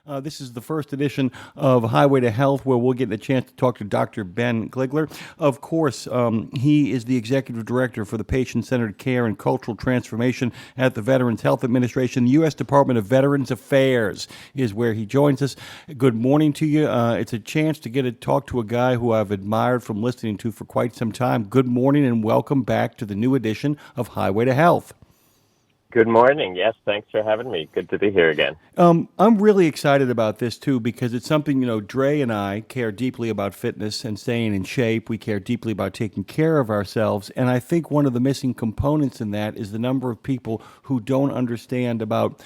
This is the first edition of Highway to Health, where we'll get a chance to talk to Dr. Ben Kligler. Of course, he is the Executive Director for the Patient-Centered Care and Cultural Transformation at the Veterans Health Administration. The U.S. Department of Veterans Affairs is where he joins us. Good morning to you. It's a chance to get to talk to a guy who I've admired from listening to for quite some time. Good morning and welcome back to the new edition of Highway to Health. Good morning. Yes, thanks for having me. Good to be here again. I'm really excited about this, too, because it's something, Dre and I care deeply about fitness and staying in shape. We care deeply about taking care of ourselves. And I think one of the missing components in that is the number of people who don't understand about,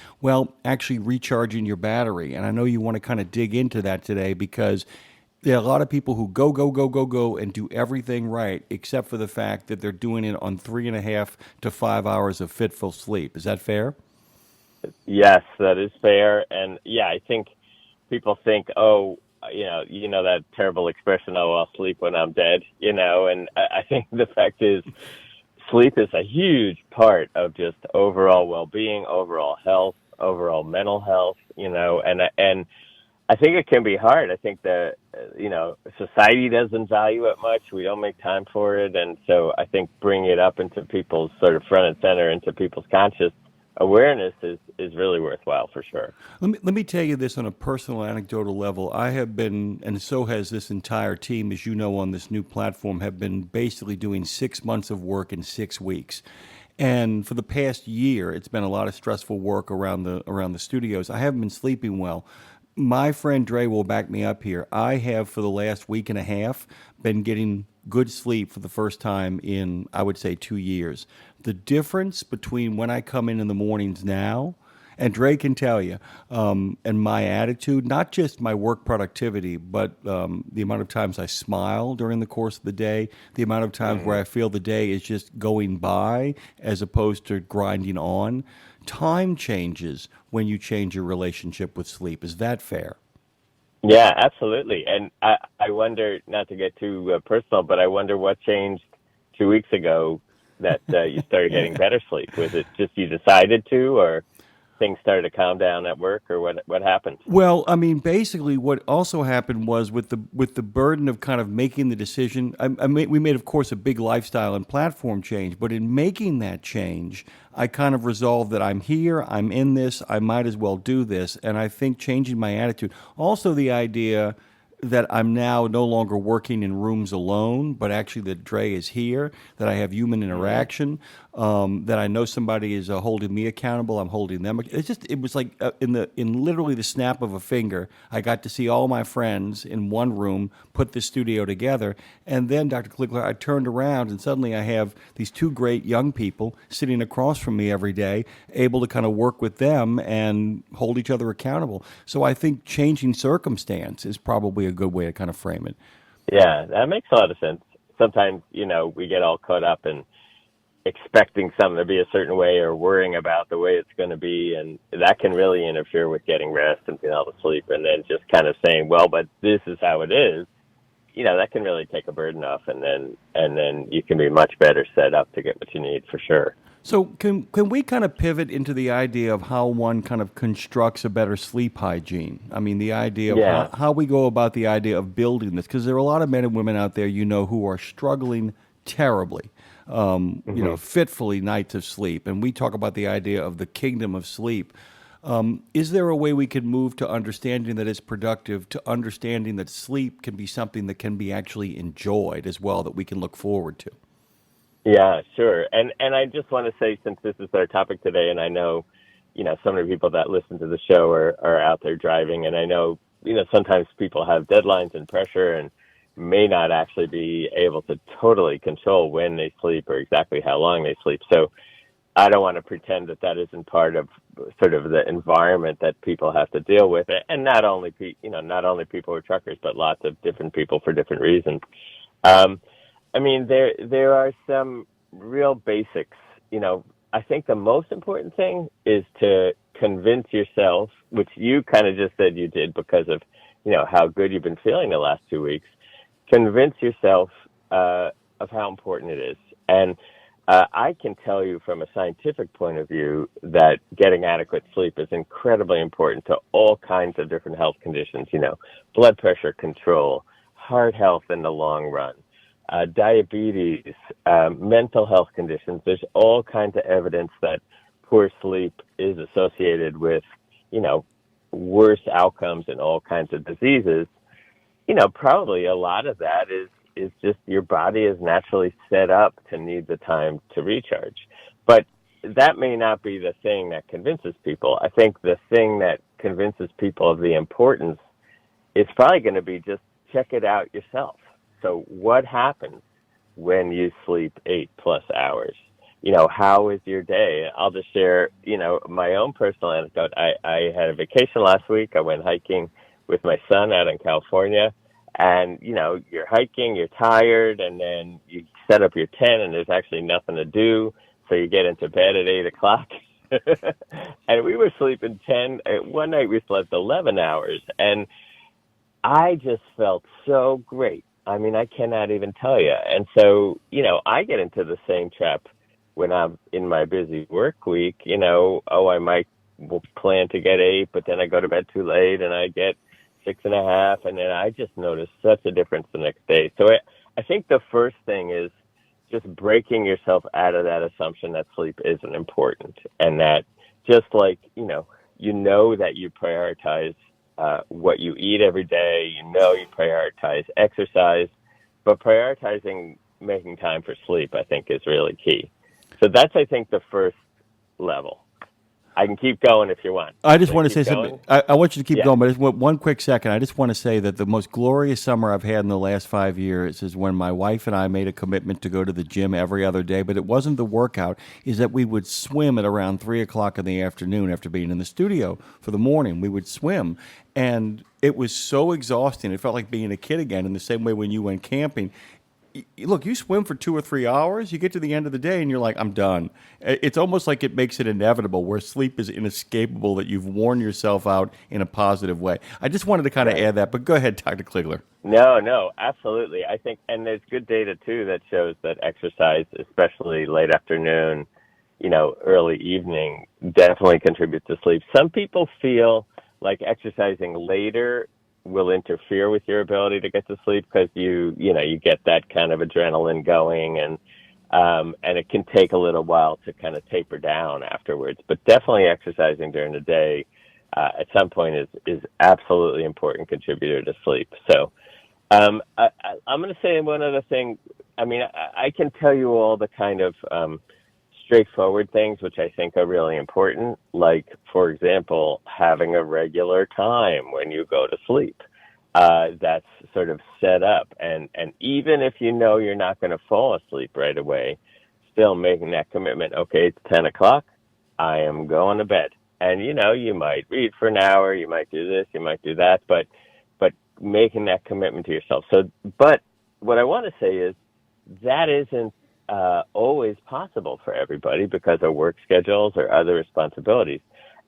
actually recharging your battery. And I know you want to kind of dig into that today because there are a lot of people who go, and do everything right, except for the fact that they're doing it on 3.5 to 5 hours of fitful sleep. Is that fair? Yes, that is fair. And yeah, I think people think, that terrible expression, I'll sleep when I'm dead, and I think the fact is sleep is a huge part of just overall well-being, overall health, overall mental health, and I think it can be hard. I think that, society doesn't value it much. We don't make time for it. And so I think bringing it up into people's sort of front and center, into people's conscious awareness is really worthwhile for sure. Let me tell you this on a personal anecdotal level. I have been, and so has this entire team, as you know, on this new platform, have been basically doing 6 months of work in 6 weeks. And for the past year, it's been a lot of stressful work around the studios. I haven't been sleeping well. My friend Dre will back me up here. I have, for the last week and a half, been getting good sleep for the first time in, I would say, 2 years. The difference between when I come in the mornings now, and Dre can tell you, and my attitude, not just my work productivity, but the amount of times I smile during the course of the day, the amount of times where I feel the day is just going by as opposed to grinding on. Time changes when you change your relationship with sleep. Is that fair? Yeah, absolutely. And I wonder, not to get too personal, but I wonder what changed 2 weeks ago that you started getting better sleep. Was it just you decided to, or things started to calm down at work, or what happened? Well, I mean, basically, what also happened was with the burden of kind of making the decision. We made, of course, a big lifestyle and platform change, but in making that change, I kind of resolved that I'm here, I'm in this, I might as well do this, and I think changing my attitude. Also, the idea that I'm now no longer working in rooms alone, but actually that Dre is here, that I have human interaction, that I know somebody is holding me accountable, I'm holding them. It was like in literally the snap of a finger, I got to see all my friends in one room put this studio together. And then, Dr. Kligler, I turned around and suddenly I have these two great young people sitting across from me every day, able to kind of work with them and hold each other accountable. So I think changing circumstance is probably a good way to kind of frame it. Yeah, that makes a lot of sense. Sometimes, we get all caught up in expecting something to be a certain way or worrying about the way it's going to be, and that can really interfere with getting rest and being able to sleep. And then just kind of saying, well, but this is how it is, that can really take a burden off, and then you can be much better set up to get what you need for sure. So can we kind of pivot into the idea of how one kind of constructs a better sleep hygiene? I mean, the idea of how we go about the idea of building this, because there are a lot of men and women out there, who are struggling terribly, fitfully nights of sleep. And we talk about the idea of the kingdom of sleep. Is there a way we can move to understanding that it's productive, to understanding that sleep can be something that can be actually enjoyed as well, that we can look forward to? Yeah, sure. And I just want to say, since this is our topic today, and I know, so many people that listen to the show are out there driving, and I know, sometimes people have deadlines and pressure and may not actually be able to totally control when they sleep or exactly how long they sleep. So I don't want to pretend that isn't part of sort of the environment that people have to deal with. And not only people who are truckers, but lots of different people for different reasons. I mean, there are some real basics. I think the most important thing is to convince yourself, which you kind of just said you did because of, how good you've been feeling the last 2 weeks. Convince yourself of how important it is. And I can tell you from a scientific point of view that getting adequate sleep is incredibly important to all kinds of different health conditions, blood pressure control, heart health in the long run, diabetes, mental health conditions. There's all kinds of evidence that poor sleep is associated with, worse outcomes in all kinds of diseases. Probably a lot of that is just your body is naturally set up to need the time to recharge. But that may not be the thing that convinces people. I think the thing that convinces people of the importance is probably going to be just check it out yourself. So what happens when you sleep 8+ hours? How is your day? I'll just share, my own personal anecdote. I had a vacation last week. I went hiking with my son out in California. And, you're hiking, you're tired, and then you set up your tent and there's actually nothing to do. So you get into bed at 8 o'clock. And we were sleeping 10. One night we slept 11 hours. And I just felt so great. I mean, I cannot even tell you. And so, I get into the same trap when I'm in my busy work week. I might plan to get 8, but then I go to bed too late and I get 6.5, and then I just noticed such a difference the next day. So I think the first thing is just breaking yourself out of that assumption that sleep isn't important, and that just like, that you prioritize what you eat every day, you prioritize exercise, but prioritizing making time for sleep, I think, is really key. So that's, I think, the first level. I can keep going if you want. I just want to say something. I want you to keep going, but just one quick second. I just want to say that the most glorious summer I've had in the last 5 years is when my wife and I made a commitment to go to the gym every other day, but it wasn't the workout, is that we would swim at around 3 o'clock in the afternoon after being in the studio for the morning. We would swim, and it was so exhausting. It felt like being a kid again, in the same way when you went camping. Look, you swim for 2 or 3 hours, you get to the end of the day and you're like, I'm done. It's almost like it makes it inevitable, where sleep is inescapable, that you've worn yourself out in a positive way. I just wanted to kind of add that, but go ahead, Dr. Kligler. No, absolutely. I think, and there's good data too that shows that exercise, especially late afternoon, early evening, definitely contributes to sleep. Some people feel like exercising later will interfere with your ability to get to sleep because you get that kind of adrenaline going, and it can take a little while to kind of taper down afterwards. But definitely exercising during the day at some point is absolutely important contributor to sleep. So I'm going to say one other thing. I mean, I can tell you all the kind of straightforward things which I think are really important, like, for example, having a regular time when you go to sleep that's sort of set up. And even if you're not going to fall asleep right away, still making that commitment, okay, it's 10 o'clock, I am going to bed. And, you might read for an hour, you might do this, you might do that, but making that commitment to yourself. So, but what I want to say is that isn't always possible for everybody because of work schedules or other responsibilities.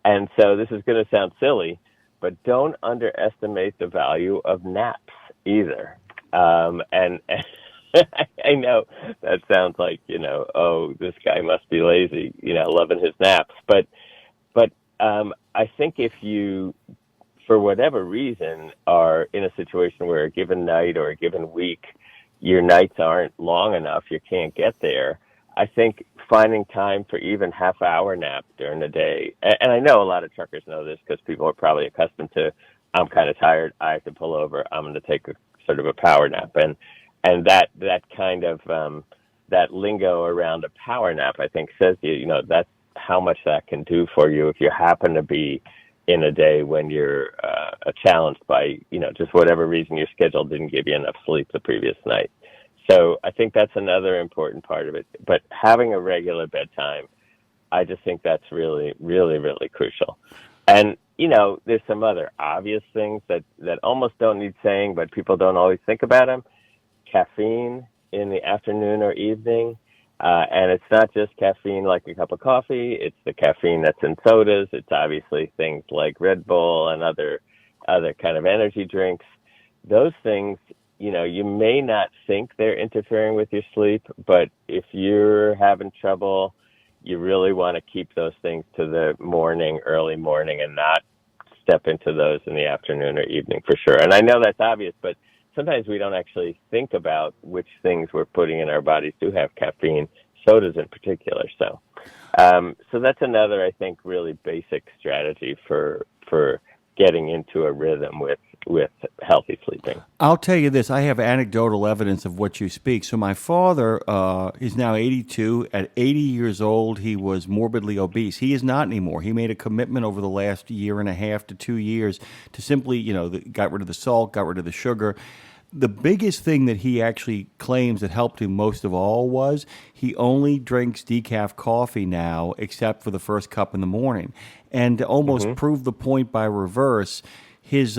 And so this is going to sound silly, but don't underestimate the value of naps either. And I know that sounds like, oh, this guy must be lazy, loving his naps. But I think if you, for whatever reason, are in a situation where a given night or a given week, your nights aren't long enough, you can't get there, I think finding time for even half-hour nap during the day, and I know a lot of truckers know this because people are probably accustomed to, I'm kind of tired, I have to pull over, I'm going to take a sort of a power nap, and that kind of that lingo around a power nap, I think, says that's how much that can do for you if you happen to be in a day when you're challenged by, just whatever reason your schedule didn't give you enough sleep the previous night. So I think that's another important part of it. But having a regular bedtime, I just think that's really, really, really crucial. And, there's some other obvious things that almost don't need saying, but people don't always think about them. Caffeine in the afternoon or evening. And it's not just caffeine like a cup of coffee. It's the caffeine that's in sodas. It's obviously things like Red Bull and other kind of energy drinks. Those things, you may not think they're interfering with your sleep, but if you're having trouble, you really want to keep those things to the morning, early morning, and not step into those in the afternoon or evening for sure. And I know that's obvious, but sometimes we don't actually think about which things we're putting in our bodies do have caffeine, sodas in particular. So that's another, I think, really basic strategy for getting into a rhythm with healthy sleeping. I'll tell you this. I have anecdotal evidence of what you speak. So my father is now 82. At 80 years old, he was morbidly obese. He is not anymore. He made a commitment over the last year and a half to 2 years to simply, got rid of the salt, got rid of the sugar. The biggest thing that he actually claims that helped him most of all was he only drinks decaf coffee now, except for the first cup in the morning. And to almost prove the point by reverse, his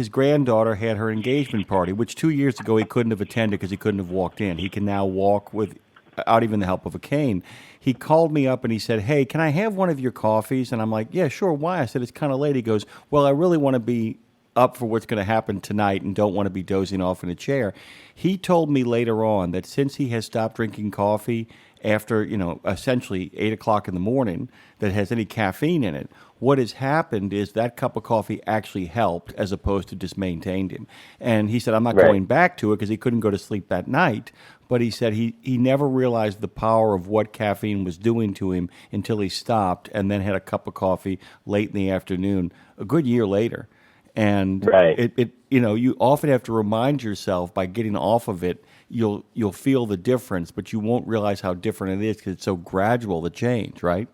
granddaughter had her engagement party, which 2 years ago he couldn't have attended because he couldn't have walked in. He can now walk without even the help of a cane. He called me up and he said, "Hey, can I have one of your coffees?" And I'm like, "Yeah, sure. Why?" I said, "It's kind of late." He goes, "Well, I really want to be up for what's going to happen tonight and don't want to be dozing off in a chair." He told me later on that since he has stopped drinking coffee after, essentially 8 o'clock in the morning that has any caffeine in it, what has happened is that cup of coffee actually helped as opposed to just maintained him. And he said, I'm not going back to it because he couldn't go to sleep that night. But he said he never realized the power of what caffeine was doing to him until he stopped and then had a cup of coffee late in the afternoon, a good year later. And you often have to remind yourself by getting off of it, you'll feel the difference, but you won't realize how different it is because it's so gradual, the change, right?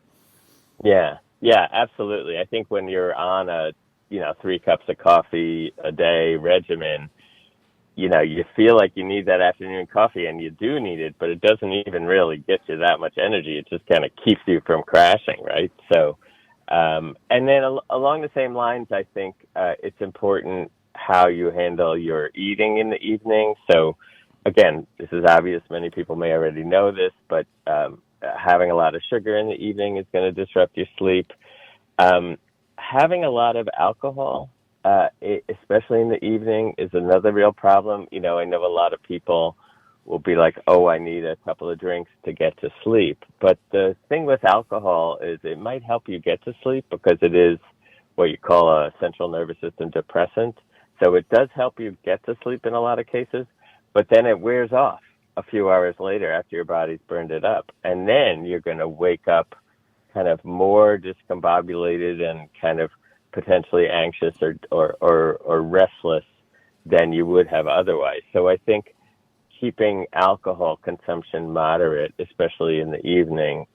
Yeah, absolutely. I think when you're on a 3 cups of coffee a day regimen, you feel like you need that afternoon coffee, and you do need it, but it doesn't even really get you that much energy. It just kind of keeps you from crashing, right? So. And then along the same lines, I think it's important how you handle your eating in the evening. So, again, this is obvious. Many people may already know this, but having a lot of sugar in the evening is going to disrupt your sleep. Having a lot of alcohol, especially in the evening, is another real problem. I know a lot of people will be like, oh, I need a couple of drinks to get to sleep. But the thing with alcohol is it might help you get to sleep because it is what you call a central nervous system depressant. So it does help you get to sleep in a lot of cases, but then it wears off a few hours later after your body's burned it up. And then you're going to wake up kind of more discombobulated and kind of potentially anxious or restless than you would have otherwise. So I think keeping alcohol consumption moderate, especially in the evening,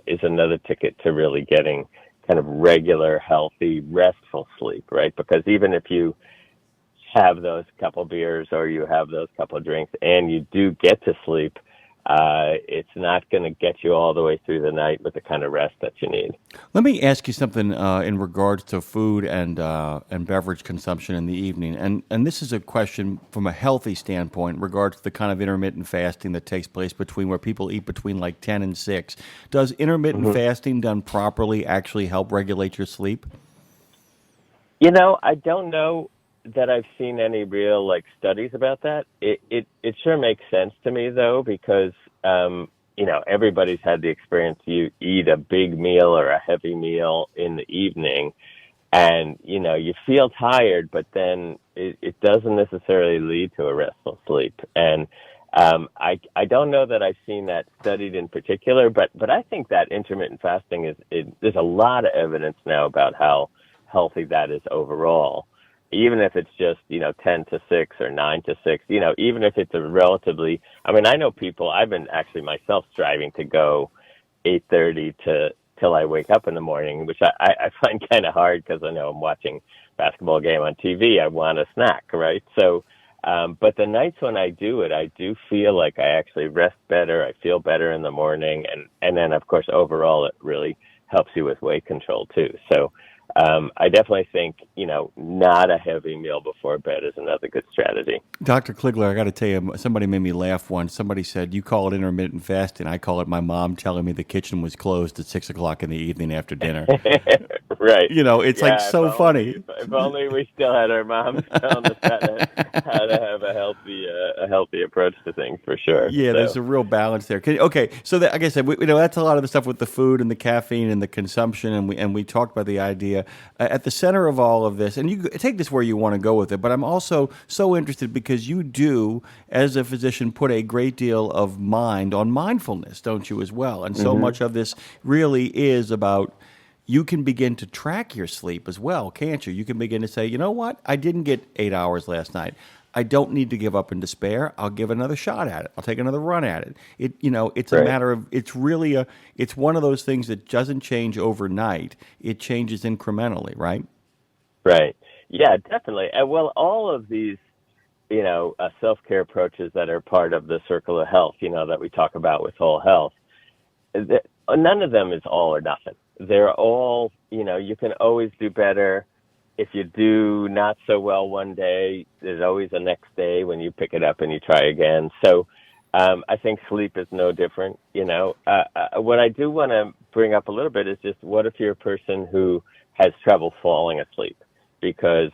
is another ticket to really getting kind of regular, healthy, restful sleep, right? Because even if you have those couple beers or you have those couple drinks and you do get to sleep, it's not going to get you all the way through the night with the kind of rest that you need. Let me ask you something in regards to food and beverage consumption in the evening. And this is a question from a healthy standpoint in regards to the kind of intermittent fasting that takes place between where people eat between like 10 and 6. Does intermittent fasting done properly actually help regulate your sleep? I don't know that I've seen any real studies about that. It sure makes sense to me though, because everybody's had the experience. You eat a big meal or a heavy meal in the evening and you feel tired, but then it doesn't necessarily lead to a restful sleep. And I don't know that I've seen that studied in particular, but I think that intermittent fasting there's a lot of evidence now about how healthy that is overall. Even if it's just, 10 to 6 or 9 to 6, even if it's a relatively, I know people, I've been actually myself striving to go 8:30 till I wake up in the morning, which I find kind of hard because I know I'm watching basketball game on TV. I want a snack, right? So, but the nights when I do it, I do feel like I actually rest better. I feel better in the morning. And then, of course, overall, it really helps you with weight control too. So, I definitely think, not a heavy meal before bed is another good strategy. Dr. Kligler, I got to tell you, somebody made me laugh once. Somebody said, you call it intermittent fasting. I call it my mom telling me the kitchen was closed at 6 o'clock in the evening after dinner. Right. It's so funny. If only we still had our moms telling us that how to have a healthy approach to things for sure. Yeah, there's So a real balance there. Okay, so that, like I said, that's a lot of the stuff with the food and the caffeine and the consumption, and we talked about the idea at the center of all of this. And you take this where you want to go with it, but I'm also so interested because you do, as a physician, put a great deal of mind on mindfulness, don't you, as well? And so hmm much of this really is about you can begin to track your sleep as well, can't you? You can begin to say, you know what? I didn't get 8 hours last night. I don't need to give up in despair. I'll give another shot at it. I'll take another run at it. It's a right, matter of, it's one of those things that doesn't change overnight. It changes incrementally, right? right, yeah, definitely. And well, all of these self-care approaches that are part of the circle of health, that we talk about with whole health, none of them is all or nothing. They're all, you can always do better. If you do not so well one day, there's always a next day when you pick it up and you try again. So I think sleep is no different. What I do want to bring up a little bit is just what if you're a person who has trouble falling asleep? Because,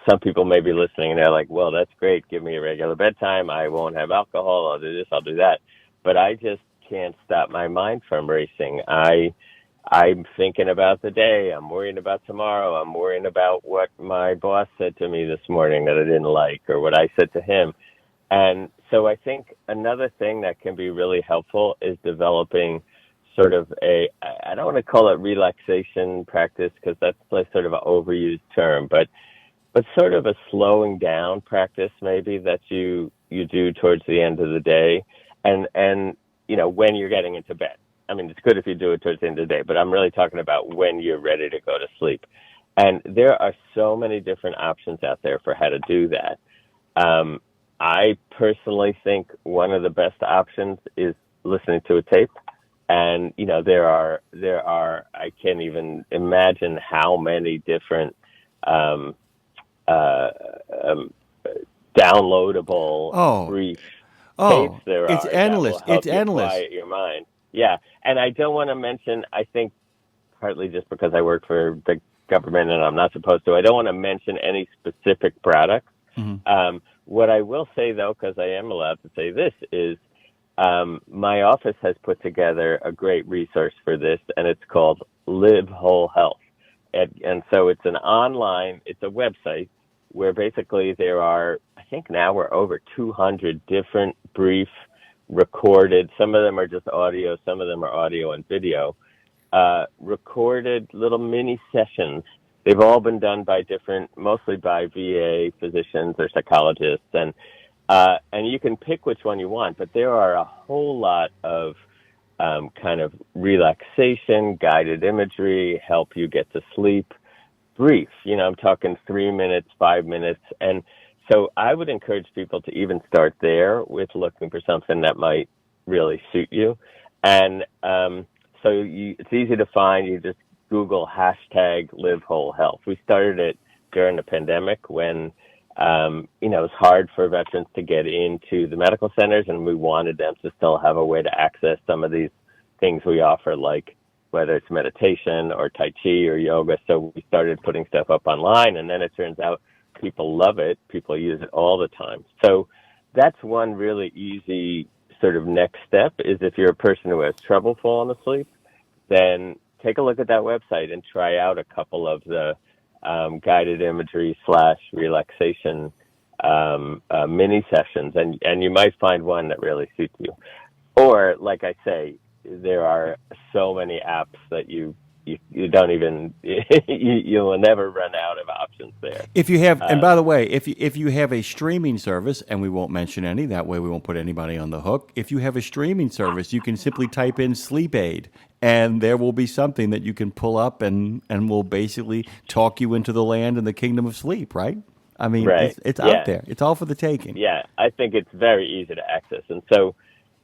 some people may be listening and they're like, well, that's great. Give me a regular bedtime. I won't have alcohol. I'll do this. I'll do that. But I just can't stop my mind from racing. I'm thinking about the day. I'm worrying about tomorrow. I'm worrying about what my boss said to me this morning that I didn't like or what I said to him. And so I think another thing that can be really helpful is developing sort of I don't want to call it relaxation practice because that's like sort of an overused term, but sort of a slowing down practice maybe that you do towards the end of the day and when you're getting into bed. I mean, it's good if you do it towards the end of the day, but I'm really talking about when you're ready to go to sleep. And there are so many different options out there for how to do that. I personally think one of the best options is listening to a tape. And, there are, I can't even imagine how many different, uh, um, downloadable Oh, brief tapes oh, there it's are that will endless. It's help you endless. quiet your mind. Yeah. And I don't want to mention, I think partly just because I work for the government and I'm not supposed to, I don't want to mention any specific products. What I will say though, because I am allowed to say this, is my office has put together a great resource for this, and it's called Live Whole Health. And so it's it's a website where basically there are, I think now we're over 200 different brief recorded, some of them are just audio, some of them are audio and video, recorded little mini sessions. They've all been done by mostly by VA physicians or psychologists, and you can pick which one you want, but there are a whole lot of kind of relaxation, guided imagery, help you get to sleep, brief. I'm talking 3 minutes, 5 minutes. And so I would encourage people to even start there with looking for something that might really suit you. And it's easy to find. You just Google hashtag Live Whole Health. We started it during the pandemic when it was hard for veterans to get into the medical centers, and we wanted them to still have a way to access some of these things we offer, like whether it's meditation or Tai Chi or yoga. So we started putting stuff up online, and then it turns out people love it. People use it all the time. So that's one really easy sort of next step is if you're a person who has trouble falling asleep, then take a look at that website and try out a couple of the guided imagery / relaxation mini sessions, and you might find one that really suits you. Or, like I say, there are so many apps that you don't even you will never run out of options there. If you have, and by Um, the way, if you have a streaming service, and we won't mention any, that way we won't put anybody on the hook. If you have a streaming service, you can simply type in sleep aid, and there will be something that you can pull up and will basically talk you into the land and the kingdom of sleep. Right? I mean, right? it's out Yeah, there. It's all for the taking. yeah. I think it's very easy to access, and so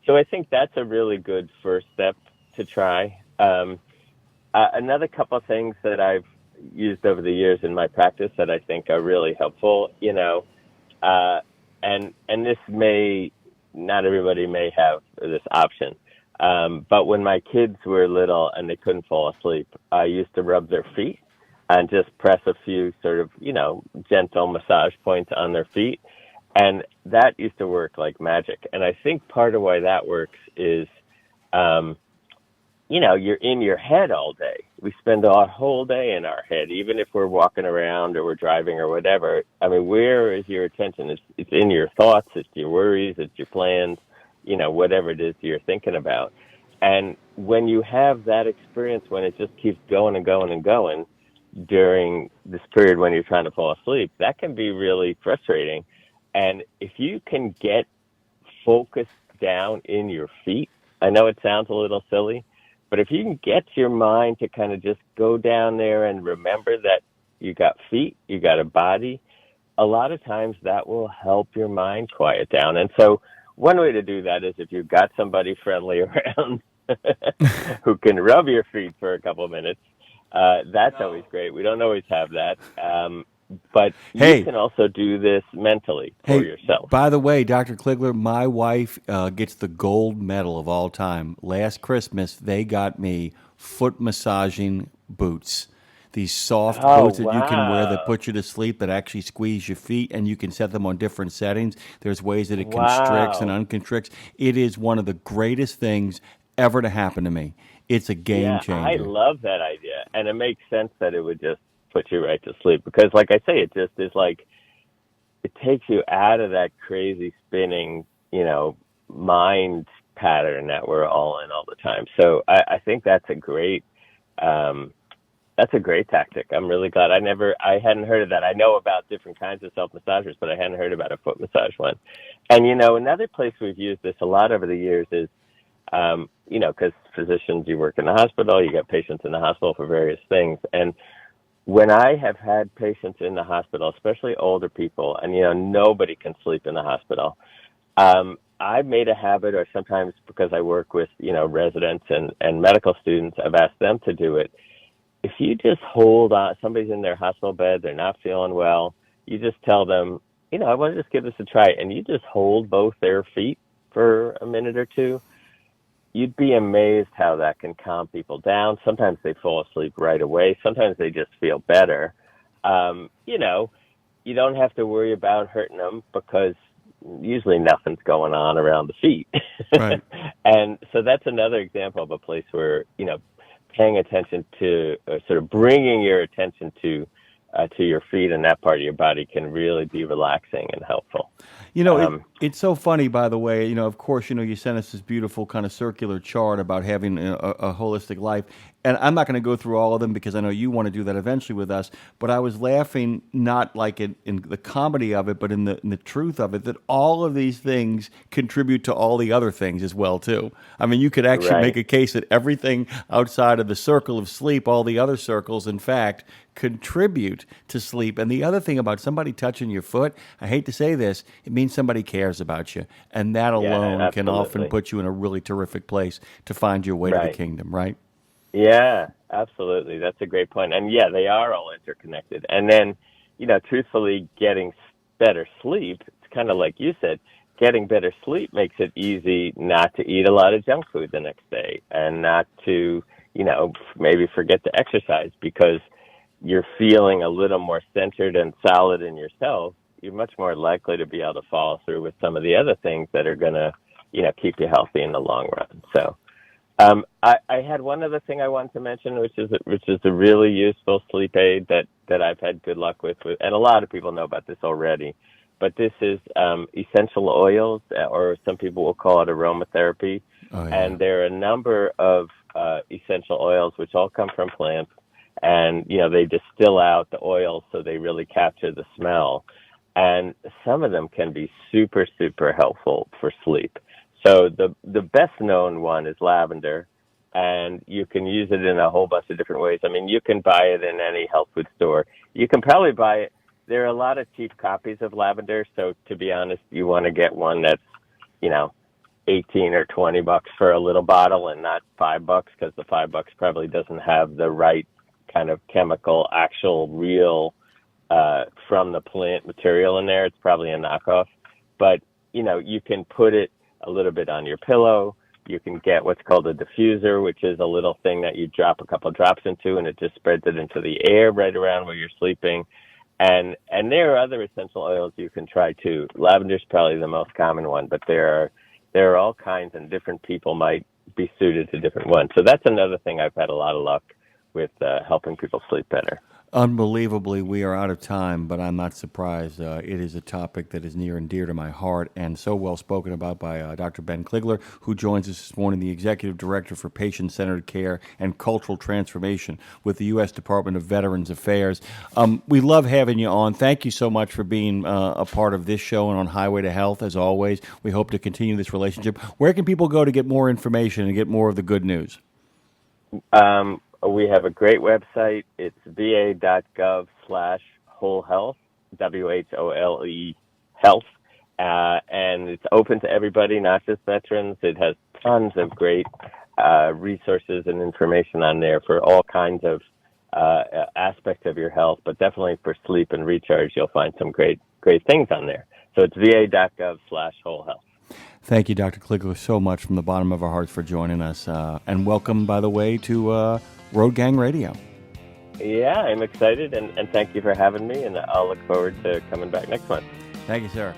I think that's a really good first step to try. Another couple of things that I've used over the years in my practice that I think are really helpful, and this may not everybody may have this option, but when my kids were little and they couldn't fall asleep, I used to rub their feet and just press a few sort of, gentle massage points on their feet. And that used to work like magic. And I think part of why that works is, um, you're in your head all day. We spend our whole day in our head, even if we're walking around or we're driving or whatever. I mean, where is your attention? It's in your thoughts, it's your worries, it's your plans, whatever it is you're thinking about. And when you have that experience, when it just keeps going and going and going during this period when you're trying to fall asleep, that can be really frustrating. And if you can get focused down in your feet, I know it sounds a little silly, but if you can get your mind to kind of just go down there and remember that you got feet, you got a body, a lot of times that will help your mind quiet down. And so one way to do that is if you've got somebody friendly around who can rub your feet for a couple of minutes, that's always great. We don't always have that. But you Hey, can also do this mentally for hey, yourself. by the way, Dr. Kligler, my wife gets the gold medal of all time. Last Christmas, they got me foot massaging boots. These soft Oh, boots that you can wear that wow. put you to sleep, that actually squeeze your feet, and you can set them on different settings. There's ways that it constricts and Wow. unconstricts. It is one of the greatest things ever to happen to me. It's a game Yeah, I changer. love that idea. And it makes sense that it would just put you right to sleep because, like I say, it just is like it takes you out of that crazy spinning, mind pattern that we're all in all the time. So I think um, that's a great tactic. I'm really glad I hadn't heard of that. I know about different kinds of self massagers, but I hadn't heard about a foot massage one. And another place we've used this a lot over the years is, because physicians, you work in the hospital, you get patients in the hospital for various things, and when I have had patients in the hospital, especially older people, and nobody can sleep in the hospital, I've made a habit, or sometimes because I work with residents and medical students, I've asked them to do it. If you just hold on, somebody's in their hospital bed, they're not feeling well, you just tell them, I want to just give this a try, and you just hold both their feet for a minute or two. You'd be amazed how that can calm people down. Sometimes they fall asleep right away. Sometimes they just feel better. You don't have to worry about hurting them because usually nothing's going on around the feet. Right. And so that's another example of a place where, paying attention to, sort of bringing your attention to your feet and that part of your body can really be relaxing and helpful. Um, It's so funny, by the way. Of course, you sent us this beautiful kind of circular chart about having a holistic life. And I'm not going to go through all of them because I know you want to do that eventually with us. But I was laughing, not like in the comedy of it, but in the truth of it, that all of these things contribute to all the other things as well, too. I mean, you could actually make right. a case that everything outside of the circle of sleep, all the other circles, in fact, contribute to sleep. And the other thing about somebody touching your foot, I hate to say this, it means somebody cares about you. And that Yeah, alone can often absolutely. put you in a really terrific place to find your way to the Right. kingdom, right? Yeah, absolutely. That's a great point. And yeah, they are all interconnected. And then, truthfully, getting better sleep, it's kind of like you said, getting better sleep makes it easy not to eat a lot of junk food the next day and not to, maybe forget to exercise because you're feeling a little more centered and solid in yourself. You're much more likely to be able to follow through with some of the other things that are going to, keep you healthy in the long run. So, I had one other thing I wanted to mention, which is a really useful sleep aid that I've had good luck with, and a lot of people know about this already. But this is essential oils, or some people will call it aromatherapy, Oh, yeah. and there are a number of essential oils which all come from plants, and they distill out the oils so they really capture the smell, and some of them can be super super helpful for sleep. So the best known one is lavender, and you can use it in a whole bunch of different ways. I mean, you can buy it in any health food store. You can probably buy it. There are a lot of cheap copies of lavender, so to be honest, you want to get one that's, you know, 18 or 20 bucks for a little bottle and not $5 because the $5 probably doesn't have the right kind of chemical, actual, real, from the plant material in there. It's probably a knockoff, but you can put it a little bit on your pillow. You can get what's called a diffuser, which is a little thing that you drop a couple drops into, and it just spreads it into the air right around where you're sleeping. And there are other essential oils you can try too. Lavender's probably the most common one, but there are all kinds, and different people might be suited to different ones. So that's another thing I've had a lot of luck with helping people sleep better. Unbelievably, we are out of time, but I'm not surprised. It is a topic that is near and dear to my heart and so well spoken about by Dr. Ben Kligler, who joins us this morning, the Executive Director for Patient-Centered Care and Cultural Transformation with the U.S. Department of Veterans Affairs. We love having you on. Thank you so much for being a part of this show and on Highway to Health, as always. We hope to continue this relationship. Where can people go to get more information and get more of the good news? We have a great website. It's va.gov/whole health, WHOLE health. And it's open to everybody, not just veterans. It has tons of great resources and information on there for all kinds of aspects of your health, but definitely for sleep and recharge, you'll find some great things on there. So it's va.gov/whole health. Thank you, Dr. Kligler, so much from the bottom of our hearts for joining us. And welcome, by the way, to Road Gang Radio. Yeah, I'm excited, and thank you for having me, and I'll look forward to coming back next month. Thank you, sir.